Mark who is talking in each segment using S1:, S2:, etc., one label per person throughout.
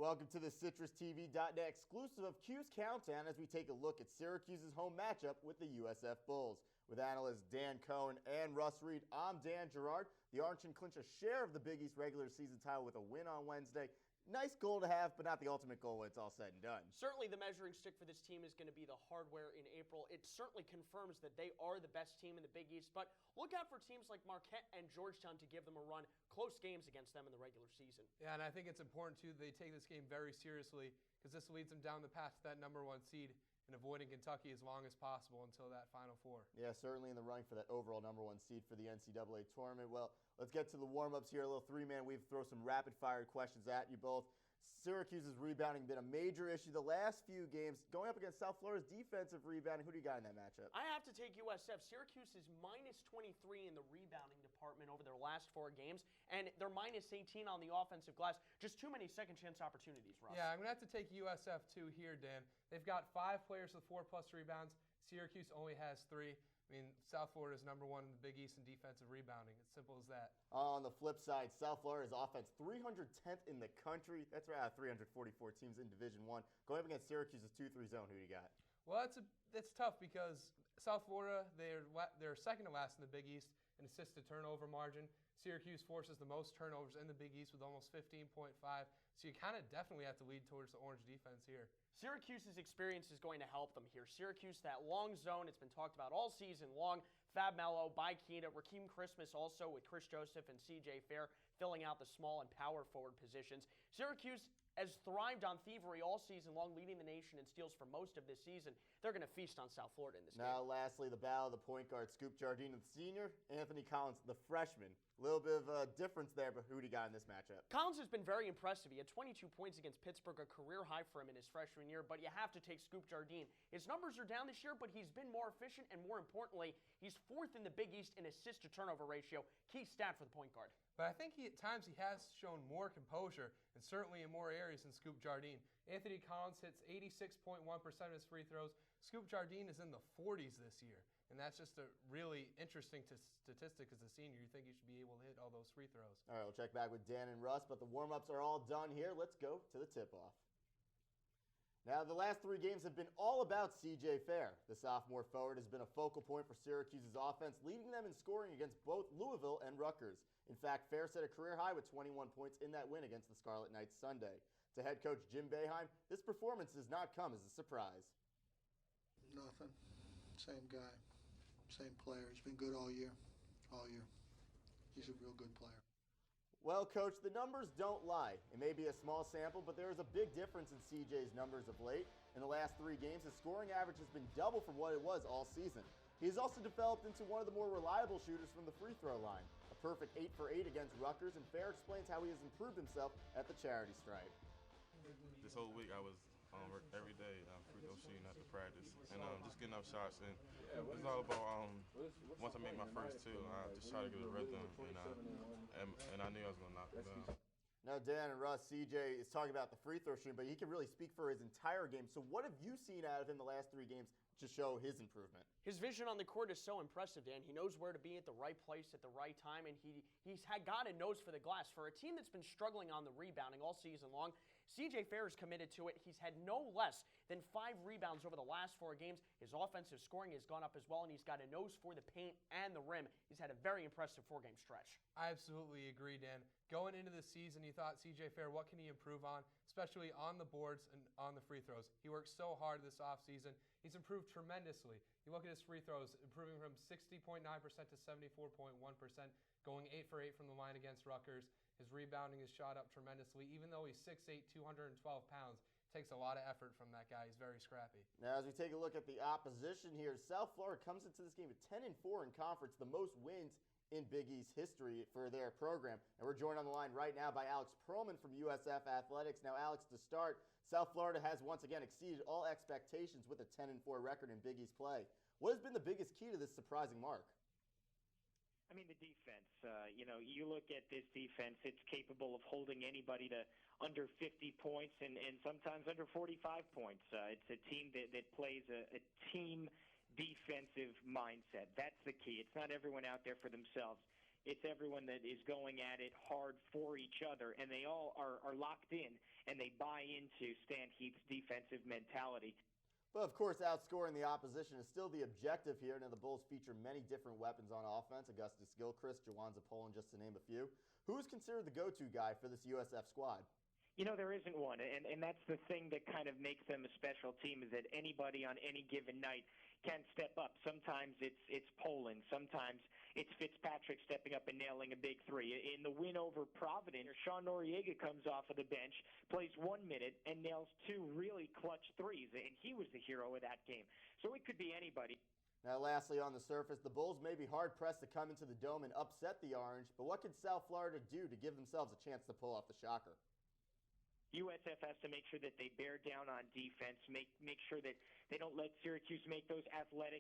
S1: Welcome to the CitrusTV.net exclusive of Cuse Countdown as we take a look at Syracuse's home matchup with the USF Bulls. With analysts Dan Cohen and Russ Reed, I'm Dan Gerard. The Orange can clinch a share of the Big East regular season title with a win on Wednesday. Nice goal to have, but not the ultimate goal when it's all said and done.
S2: Certainly the measuring stick for this team is going to be the hardware in April. It certainly confirms that they are the best team in the Big East, but look out for teams like Marquette and Georgetown to give them a run. Close games against them in the regular season.
S3: Yeah, and I think it's important, too, they take this game very seriously because this leads them down the path to that #1 seed and avoiding Kentucky as long as possible until that Final Four.
S1: Yeah, certainly in the running for that overall #1 seed for the NCAA tournament. Well, let's get to the warm-ups here. A little three-man weave, throw some rapid-fire questions at you both. Syracuse's rebounding been a major issue the last few games. Going up against South Florida's defensive rebounding, who do you got in that matchup?
S2: I have to take USF. Syracuse is minus 23 in the rebounding department over their last 4 games, and they're minus 18 on the offensive glass. Just too many second-chance opportunities, Russ.
S3: Yeah, I'm going to have to take USF, too, here, Dan. They've got 5 players with 4+ rebounds. Syracuse only has 3. I mean, South Florida is #1 in the Big East in defensive rebounding. It's simple as that.
S1: On the flip side, South Florida's offense 310th in the country. That's right out of 344 teams in Division I. Going up against Syracuse's 2-3 zone, who do you got?
S3: Well, that's tough because South Florida, they're second to last in the Big East in assist-to-turnover margin. Syracuse forces the most turnovers in the Big East with almost 15.5. So you kind of definitely have to lead towards the Orange defense here.
S2: Syracuse's experience is going to help them here. Syracuse, that long zone, it's been talked about all season long. Fab Melo, Bikina, Rakeem Christmas also with Chris Joseph and C.J. Fair filling out the small and power forward positions. Syracuse has thrived on thievery all season long, leading the nation in steals for most of this season. They're going to feast on South Florida in this game.
S1: Now, lastly, the battle of the point guard, Scoop Jardine, the senior, Anthony Collins, the freshman. A little bit of a difference there, but who do you got in this matchup?
S2: Collins has been very impressive. He had 22 points against Pittsburgh, a career high for him in his freshman year, but you have to take Scoop Jardine. His numbers are down this year, but he's been more efficient, and more importantly, he's 4th in the Big East in assist-to-turnover ratio. Key stat for the point guard.
S3: But I think at times he has shown more composure, and certainly in more areas than Scoop Jardine. Anthony Collins hits 86.1% of his free throws. Scoop Jardine is in the 40s this year, and that's just a really interesting statistic as a senior. You think you should be able to hit all those free throws.
S1: All right, we'll check back with Dan and Russ, but the warm-ups are all done here. Let's go to the tip-off. Now, the last 3 games have been all about C.J. Fair. The sophomore forward has been a focal point for Syracuse's offense, leading them in scoring against both Louisville and Rutgers. In fact, Fair set a career high with 21 points in that win against the Scarlet Knights Sunday. To head coach Jim Boeheim, this performance does not come as a surprise.
S4: Nothing. Same guy. Same player. He's been good all year. All year. He's a real good player.
S1: Well, Coach, the numbers don't lie. It may be a small sample, but there is a big difference in CJ's numbers of late. In the last 3 games, his scoring average has been double from what it was all season. He's also developed into one of the more reliable shooters from the free throw line. A perfect 8 for 8 against Rutgers, and Fair explains how he has improved himself at the charity stripe.
S5: This whole week I was every day free throw shooting after practice and just getting up shots, and it's all about once I made my first 2, I just try to get a rhythm, and I knew I was going to knock them down.
S1: Now, Dan and Russ, CJ is talking about the free throw shooting, but he can really speak for his entire game. So what have you seen out of him the last 3 games to show his improvement?
S2: His vision on the court is so impressive, Dan. He knows where to be at the right place at the right time, and he's got a nose for the glass. For a team that's been struggling on the rebounding all season long, C.J. Fair is committed to it. He's had no less than 5 rebounds over the last 4 games. His offensive scoring has gone up as well, and he's got a nose for the paint and the rim. He's had a very impressive 4-game stretch.
S3: I absolutely agree, Dan. Going into the season, you thought C.J. Fair, what can he improve on, especially on the boards and on the free throws? He worked so hard this offseason. He's improved tremendously. You look at his free throws, improving from 60.9% to 74.1%, going 8 for 8 from the line against Rutgers. His rebounding has shot up tremendously. Even though he's 6'8", 212 pounds, it takes a lot of effort from that guy. He's very scrappy.
S1: Now, as we take a look at the opposition here, South Florida comes into this game with 10-4 in conference, the most wins in Big East history for their program. And we're joined on the line right now by Alex Perlman from USF Athletics. Now, Alex, to start, South Florida has once again exceeded all expectations with a 10-4 record in Big East play. What has been the biggest key to this surprising mark?
S6: I mean, the defense. You look at this defense, it's capable of holding anybody to under 50 points and sometimes under 45 points. It's a team that plays a team defensive mindset. That's the key. It's not everyone out there for themselves. It's everyone that is going at it hard for each other, and they all are locked in, and they buy into Stan Heath's defensive mentality.
S1: But of course, outscoring the opposition is still the objective here. Now, the Bulls feature many different weapons on offense: Augustus Gilchrist, Jawanza Poland, just to name a few. Who's considered the go-to guy for this USF squad?
S6: You know, there isn't one, and that's the thing that kind of makes them a special team, is that anybody on any given night can step up. Sometimes it's Poland. Sometimes it's Fitzpatrick stepping up and nailing a big three. In the win over Providence, Sean Noriega comes off of the bench, plays 1 minute, and nails 2 really clutch threes, and he was the hero of that game. So it could be anybody.
S1: Now, lastly, on the surface, the Bulls may be hard-pressed to come into the Dome and upset the Orange, but what can South Florida do to give themselves a chance to pull off the shocker?
S6: USF has to make sure that they bear down on defense, make sure that they don't let Syracuse make those athletic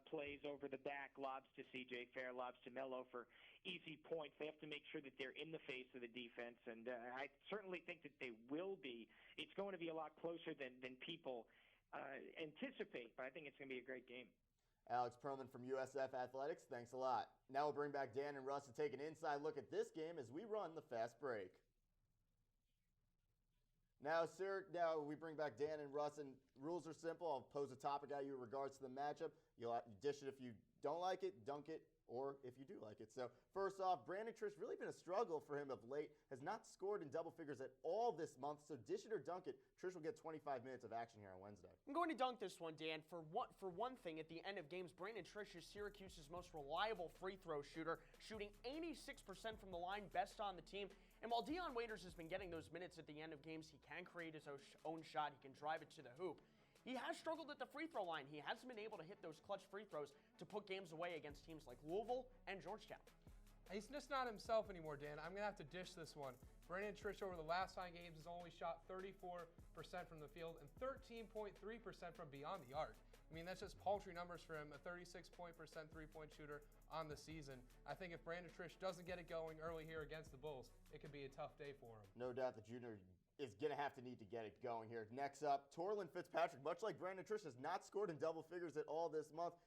S6: plays over the back, lobs to C.J. Fair, lobs to Mello for easy points. They have to make sure that they're in the face of the defense, and I certainly think that they will be. It's going to be a lot closer than people anticipate, but I think it's going to be a great game.
S1: Alex Perlman from USF Athletics, thanks a lot. Now we'll bring back Dan and Russ to take an inside look at this game as we run the fast break. Now, we bring back Dan and Russ, and rules are simple. I'll pose a topic at you in regards to the matchup. You'll dish it if you don't like it, dunk it, or if you do like it. So, first off, Brandon Trish, really been a struggle for him of late. Has not scored in double figures at all this month. So, dish it or dunk it. Trish will get 25 minutes of action here on Wednesday.
S2: I'm going to dunk this one, Dan. For one thing, at the end of games, Brandon Trish is Syracuse's most reliable free throw shooter, shooting 86% from the line, best on the team. And while Dion Waiters has been getting those minutes at the end of games, he can create his own shot. He can drive it to the hoop. He has struggled at the free throw line. He hasn't been able to hit those clutch free throws to put games away against teams like Louisville and Georgetown.
S3: He's just not himself anymore, Dan. I'm going to have to dish this one. Brandon Trish over the last 9 games has only shot 34% from the field and 13.3% from beyond the arc. I mean, that's just paltry numbers for him, a 36% three-point shooter on the season. I think if Brandon Trish doesn't get it going early here against the Bulls, it could be a tough day for him.
S1: No doubt the junior is going to have to need to get it going here. Next up, Torlin Fitzpatrick, much like Brandon Trish, has not scored in double figures at all this month.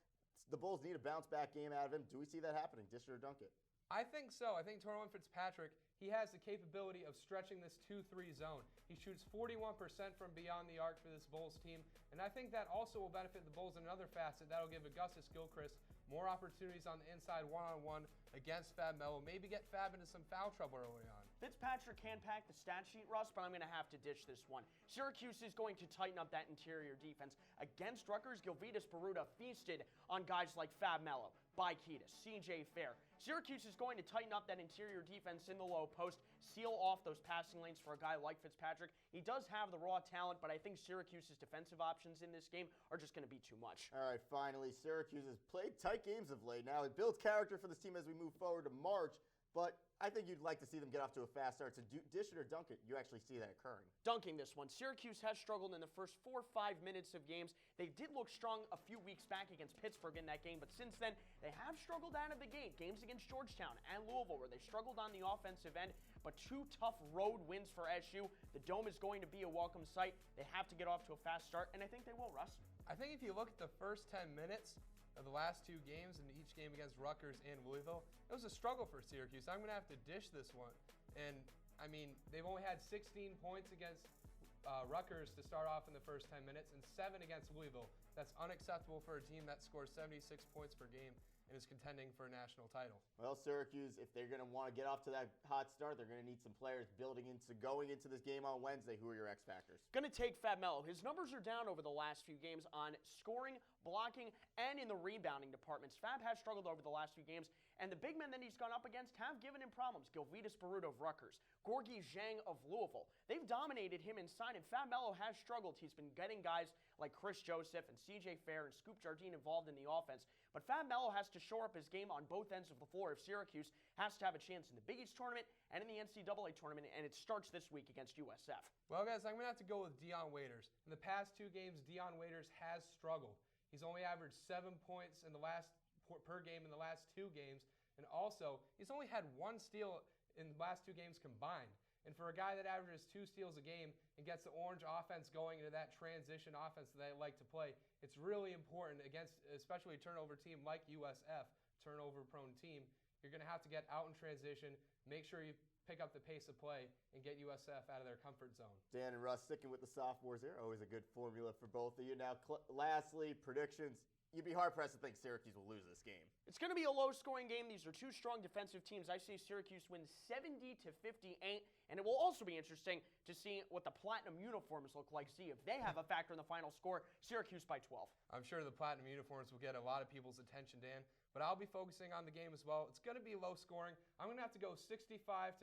S1: The Bulls need a bounce-back game out of him. Do we see that happening? Dish it or dunk it?
S3: I think so. I think Torlin Fitzpatrick, he has the capability of stretching this 2-3 zone. He shoots 41% from beyond the arc for this Bulls team, and I think that also will benefit the Bulls in another facet. That'll give Augustus Gilchrist more opportunities on the inside one-on-one against Fab Mello. Maybe get Fab into some foul trouble early on.
S2: Fitzpatrick can pack the stat sheet, Russ, but I'm going to have to dish this one. Syracuse is going to tighten up that interior defense. Against Rutgers, Gilvitas Baruta feasted on guys like Fab Mello, Baikitas, C.J. Fair. Syracuse is going to tighten up that interior defense in the low post, seal off those passing lanes for a guy like Fitzpatrick. He does have the raw talent, but I think Syracuse's defensive options in this game are just going to be too much.
S1: All right, finally, Syracuse has played tight games of late. Now, it builds character for this team as we move forward to March, but I think you'd like to see them get off to a fast start. So dish it or dunk it, you actually see that occurring.
S2: Dunking this one. Syracuse has struggled in the first 4 or 5 minutes of games. They did look strong a few weeks back against Pittsburgh in that game, but since then, they have struggled out of the gate. Games against Georgetown and Louisville, where they struggled on the offensive end, but 2 tough road wins for SU. The Dome is going to be a welcome sight. They have to get off to a fast start, and I think they will, Russ.
S3: I think if you look at the first 10 minutes of the last 2 games, and each game against Rutgers and Louisville, it was a struggle for Syracuse. I'm going to have to dish this one. And, I mean, they've only had 16 points against Rutgers to start off in the first 10 minutes and 7 against Louisville. That's unacceptable for a team that scores 76 points per game and is contending for a national title.
S1: Well, Syracuse, if they're going to want to get off to that hot start, they're going to need some players going into this game on Wednesday. Who are your X factors?
S2: Going to take Fab Mello. His numbers are down over the last few games on scoring, blocking, and in the rebounding departments. Fab has struggled over the last few games, and the big men that he's gone up against have given him problems. Gilvitas Baruta of Rutgers, Gorgie Zhang of Louisville. They've dominated him inside, and Fab Mello has struggled. He's been getting guys like Chris Joseph and C.J. Fair and Scoop Jardine involved in the offense. But Fab Mello has to shore up his game on both ends of the floor if Syracuse has to have a chance in the Big East tournament and in the NCAA tournament, and it starts this week against USF.
S3: Well, guys, I'm going to have to go with Dion Waiters. In the past 2 games, Dion Waiters has struggled. He's only averaged 7 points per game in the last 2 games, and also he's only had 1 steal in the last 2 games combined. And for a guy that averages 2 steals a game and gets the Orange offense going into that transition offense that they like to play, it's really important against especially a turnover team like USF, turnover-prone team. You're going to have to get out in transition, make sure you pick up the pace of play, and get USF out of their comfort zone.
S1: Dan and Russ sticking with the sophomores here. Always a good formula for both of you. Now, lastly, predictions. You'd be hard-pressed to think Syracuse will lose this game.
S2: It's going to be a low-scoring game. These are two strong defensive teams. I see Syracuse win 70-58, and it will also be interesting to see what the Platinum uniforms look like, see if they have a factor in the final score. Syracuse by 12.
S3: I'm sure the Platinum uniforms will get a lot of people's attention, Dan, but I'll be focusing on the game as well. It's going to be low-scoring. I'm going to have to go 65-54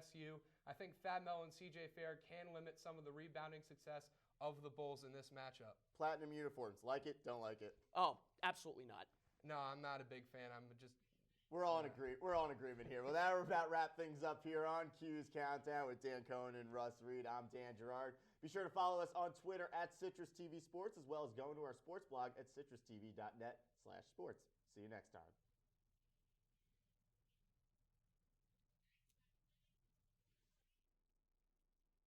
S3: SU. I think Fab Mel and CJ Fair can limit some of the rebounding success of the Bulls in this matchup.
S1: Platinum uniforms. Like it, don't like it?
S2: Oh, absolutely not.
S3: No, I'm not a big fan.
S1: We're all in agreement here. Well, that will about wrap things up here on Cuse Countdown with Dan Cohen and Russ Reed. I'm Dan Gerard. Be sure to follow us on Twitter at Citrus TV Sports, as well as going to our sports blog at citrustv.net/sports. See you next time.